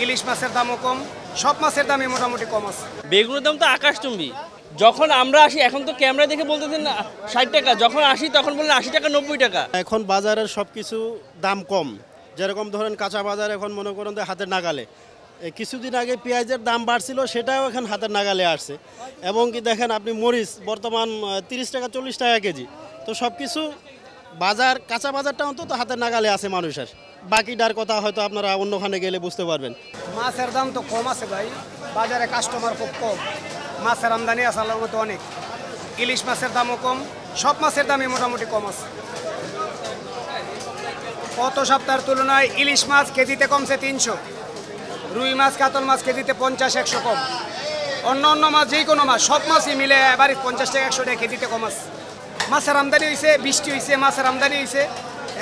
ইলিশ মাছের দামও কম, সব মাছের দামই মোটামুটি কম আছে। বেগুনের দাম তো আকাশচুম্বী। যখন আমরা আসি এখন তো ক্যামেরা দেখে বলতেছেন 60 টাকা, যখন আসি তখন বললেন 80 টাকা 90 টাকা। এখন বাজারের সব কিছু দাম কম, যেরকম ধরেন কাঁচা বাজার এখন মনে করেন যে হাতের নাগালে। কিছুদিন আগে পেঁয়াজের দাম বাড়ছিল, সেটাও এখন হাতের নাগালে আসছে। এবং কি দেখেন আপনি মরিচ বর্তমান 30 টাকা 40 টাকা কেজি। তো সব কিছু বাজার, কাঁচা বাজারটা অন্তত হাতের নাগালে আছে মানুষের। বাকিটার কথা হয়তো আপনারা অন্যখানে গেলে বুঝতে পারবেন। মাছের দাম তো কম আছে ভাই, বাজারে কাস্টমার খুব কম, মাছের আমদানি আছে আল্লাহর মতো অনেক। ইলিশ মাছের দামও কম, সব মাছের দামই মোটামুটি কম আছে। গত সপ্তাহের তুলনায় ইলিশ মাছ কেজিতে কমছে 300, রুই মাছ কাতল মাছ কেজিতে 50-100 কম। অন্য অন্য মাছ যে কোনো মাছ, সব মাছই মিলে এবারে 50 টাকা 100 টাকা কেজিতে কম আছে। মাছের আমদানি হয়েছে, বৃষ্টি হয়েছে, মাছের আমদানি হয়েছে,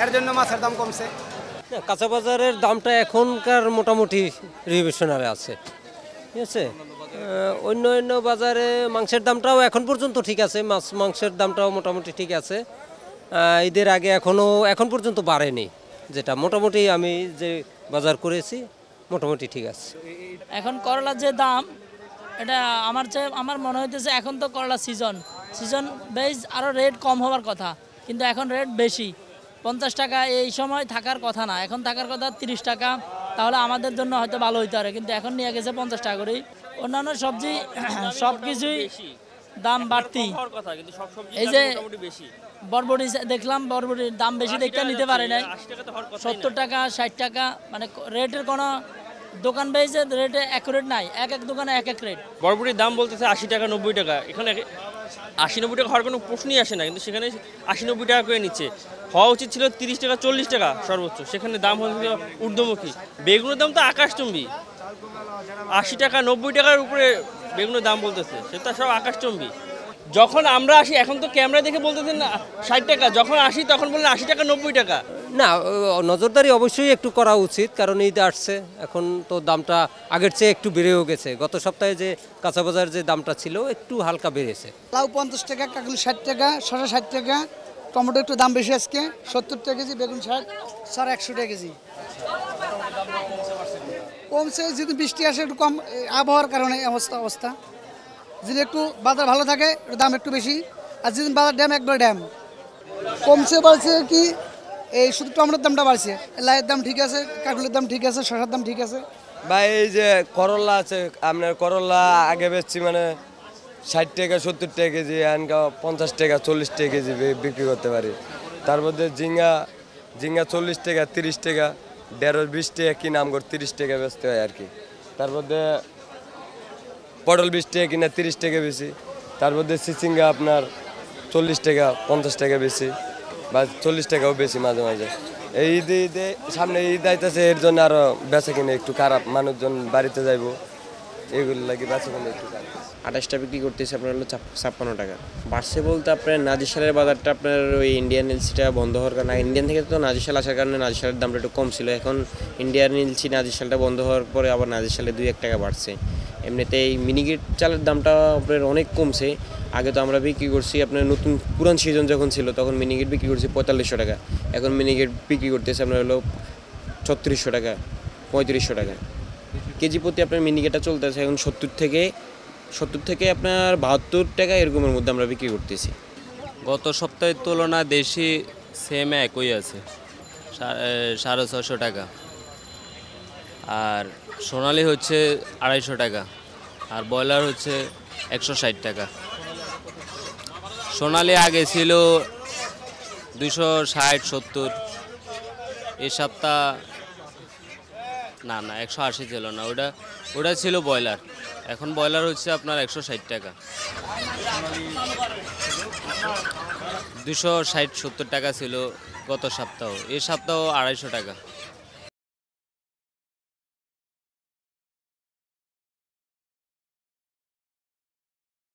এর জন্য মাছের দাম কমছে। কাঁচা বাজারের দামটা এখনকার মোটামুটি রিভিশনালে আছে, ঠিক আছে। অন্য অন্য বাজারে মাংসের দামটাও এখন পর্যন্ত ঠিক আছে, মাংসের দামটাও মোটামুটি ঠিক আছে। ঈদের আগে এখন পর্যন্ত বাড়েনি, যেটা মোটামুটি আমি যে বাজার করেছি মোটামুটি ঠিক আছে। এখন করলার যে দাম, এটা আমার মনে হইতেছে এখন তো করলা সিজন বেস আরও রেট কম হওয়ার কথা, কিন্তু এখন রেট বেশি। 50 টাকা এই সময় থাকার কথা না, এখন থাকার কথা 30 টাকা, তাহলে আমাদের জন্য হয়তো ভালো হইতে পারে, কিন্তু এখন নিয়ে গেছে 50 টাকা করেই। অন্যান্য সবজি সব কিছুই দাম বাড়তি। এই যে বরবটি দেখলাম, বরবটির দাম বেশি দেখতে নিতে পারে নাই, 70 টাকা 60 টাকা, মানে রেটের কোনো দোকান বেজে রেটে অ্যাকুরেট নাই, এক এক দোকানে এক এক রেট। বরবটির দাম বলতেছে 80 টাকা 90 টাকা, এখানে 80-90 টাকা হওয়ার কোনো প্রশ্নই আসে না, কিন্তু সেখানে 80-90 টাকা করে নিচ্ছে। হওয়া উচিত ছিল 30 টাকা 40 টাকা সর্বোচ্চ, সেখানে দাম হচ্ছে ঊর্ধ্বমুখী। বেগুনের দাম তো আকাশচুম্বী, 80 টাকা 90 টাকার উপরে বেগুনের দাম বলতেছে, সেটা সব আকাশচুম্বী। যখন আমরা আসি এখন তো ক্যামেরা দেখে বলতেছেন 60 টাকা, যখন আসি তখন বললেন 80 টাকা 90 টাকা। না, নজরদারি অবশ্যই একটু করা উচিত, কারণ ঈদ আসছে, এখন তো দামটা আগের চেয়ে একটু বেড়েও গেছে। গত সপ্তাহে যে কাঁচা বাজার যে দামটা ছিল একটু হালকা বেড়েছে। লাউ 50 টাকা, কাকুলি 60 টাকা, শসা 60 টাকা, টমেটো একটু দাম বেশি আজকে 70 টাকা কেজি, বেগুন 60, স্যার 100 টাকা কেজি। কমছে যদি বৃষ্টি আসে, একটু কম আবহাওয়ার কারণে অবস্থা। যদি একটু বাজার ভালো থাকে দাম একটু বেশি, আর যেদিন বাজার ড্যাম একবার ড্যাম কমছে। বাড়ছে কি এই শুধু টমেটোর দামটা বাড়ছে, লাইয়ের দাম ঠিক আছে, কাকুলির দাম ঠিক আছে, শসার দাম ঠিক আছে। ভাই এই যে করলা আছে, আপনার করলা আগে বেচছি মানে 60 টাকা 70 টাকা কেজি, 50 টাকা 40 টাকা কেজি বিক্রি করতে পারি। তার মধ্যে ঝিঙ্গা 40 টাকা 30 টাকা, 1.5-20 টাকা কি নাম করে 30 টাকা বেচতে হয় আর কি। তার মধ্যে পটল 20 টাকা কিনা 30 টাকা বেশি। তার মধ্যে চিচিঙ্গা আপনার 40 টাকা 50 টাকা বেশি, বা 40 টাকাও বেশি মাঝে মাঝে। এই ঈদে সামনে ঈদ আইতেছে, এর জন্য আরও বেচা কিনে একটু খারাপ, মানুষজন বাড়িতে যাইব, এগুলো লাগে বেচা কিনে একটু খারাপ। 28টা বিক্রি করতেছে আপনার হলো 56 টাকা। বাড়ছে বলতে আপনার নাজিরশালের বাজারটা আপনার ওই ইন্ডিয়ান এলসিটা বন্ধ হওয়ার কারণে, ইন্ডিয়ান থেকে তো নাজিরশাল আসার কারণে নাজিরশালের দামটা একটু কম ছিল। এখন ইন্ডিয়ান এলসি নাজিরশালটা বন্ধ হওয়ার পরে আবার নাজিরশালে 2-1 টাকা বাড়ছে। এমনিতে এই মিনিকেট চালের দামটা আপনার অনেক কমছে। আগে তো আমরা বিক্রি করছি আপনার নতুন পুরান সিজন যখন ছিল তখন মিনিকেট বিক্রি করছি 4500 টাকা, এখন মিনিকেট বিক্রি করতেছে আপনার হলো 3600 টাকা 3500 টাকা কেজি প্রতি। আপনার মিনিকেটটা চলতেছে এখন 70 থেকে আপনার 72 টাকা এরকমের মধ্যে আমরা বিক্রি করতেছি। গত সপ্তাহের তুলনায় দেশি সেম একই আছে, 650 টাকা, আর সোনালি হচ্ছে 250 টাকা, আর ব্রয়লার হচ্ছে 160 টাকা। সোনালি আগে ছিল 260-70, এই সপ্তাহ না 180 ছিল না, ওটা ছিল ব্রয়লার। এখন ব্রয়লার হচ্ছে আপনার 160 টাকা, 260-70 টাকা ছিল গত সপ্তাহ, এই সপ্তাহ 250 টাকা।